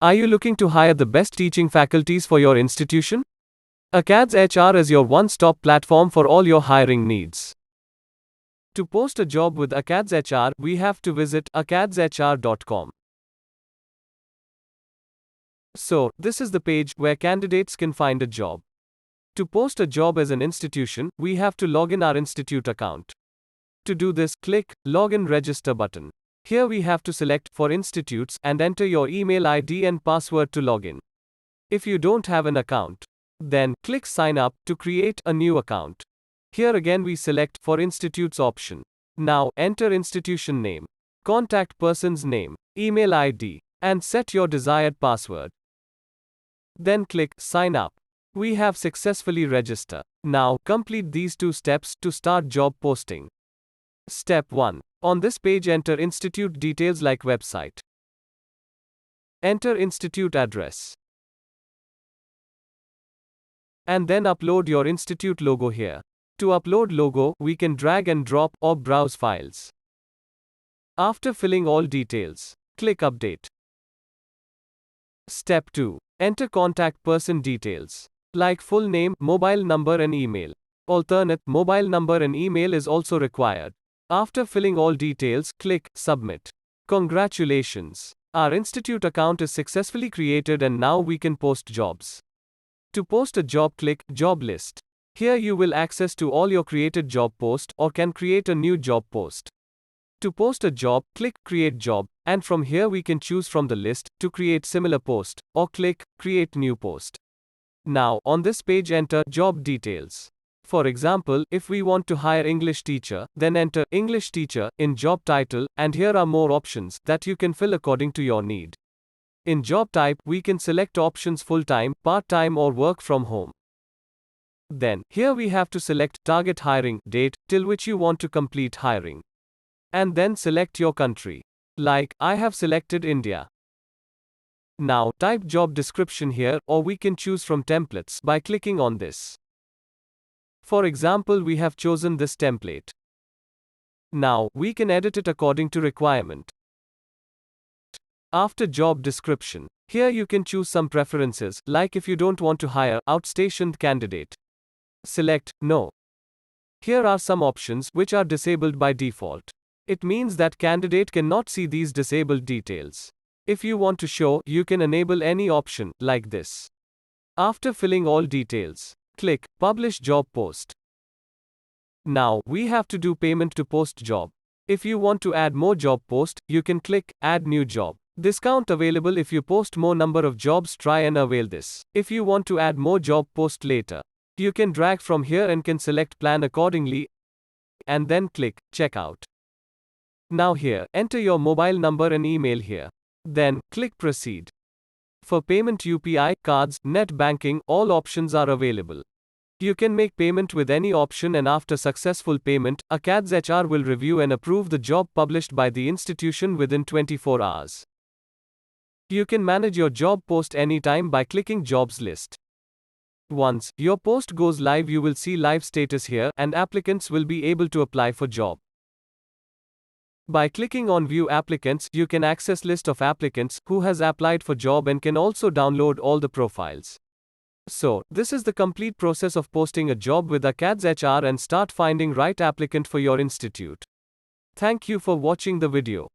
Are you looking to hire the best teaching faculties for your institution? AcadsHR is your one-stop platform for all your hiring needs. To post a job with AcadsHR, we have to visit AcadsHR.com. So, this is the page where candidates can find a job. To post a job as an institution, we have to log in our institute account. To do this, click Login Register button. Here we have to select For Institutes and enter your email ID and password to log in. If you don't have an account, then click Sign Up to create a new account. Here again we select For Institutes option. Now enter institution name, contact person's name, email ID, and set your desired password. Then click Sign Up. We have successfully registered. Now complete these 2 steps to start job posting. Step 1. On this page enter institute details like website. Enter institute address. And then upload your institute logo here. To upload logo, we can drag and drop or browse files. After filling all details, click Update. Step 2. Enter contact person details, like full name, mobile number and email. Alternate mobile number and email is also required. After filling all details, click Submit. Congratulations! Our institute account is successfully created and now we can post jobs. To post a job, click Job List. Here you will access to all your created job post or can create a new job post. To post a job, click Create Job, and from here we can choose from the list to create similar post or click Create New Post. Now, on this page enter job details. For example, if we want to hire English teacher, then enter English teacher in job title, and here are more options that you can fill according to your need. In job type, we can select options full-time, part-time or work from home. Then, here we have to select target hiring date till which you want to complete hiring. And then select your country. Like, I have selected India. Now, type job description here, or we can choose from templates by clicking on this. For example, we have chosen this template. Now, we can edit it according to requirement. After job description, here you can choose some preferences, like if you don't want to hire outstationed candidate. Select No. Here are some options which are disabled by default. It means that candidate cannot see these disabled details. If you want to show, you can enable any option, like this. After filling all details, click Publish Job Post. Now, we have to do payment to post job. If you want to add more job post, you can click Add New Job. Discount available if you post more number of jobs. Try and avail this. If you want to add more job post later, you can drag from here and can select plan accordingly, and then click Checkout. Now here, enter your mobile number and email here. Then, click Proceed. For payment UPI, cards, net banking, all options are available. You can make payment with any option, and after successful payment, AcadsHR will review and approve the job published by the institution within 24 hours. You can manage your job post anytime by clicking Jobs List. Once your post goes live, you will see live status here, and applicants will be able to apply for job. By clicking on View Applicants, you can access list of applicants who has applied for job and can also download all the profiles. So, this is the complete process of posting a job with AcadsHR and start finding right applicant for your institute. Thank you for watching the video.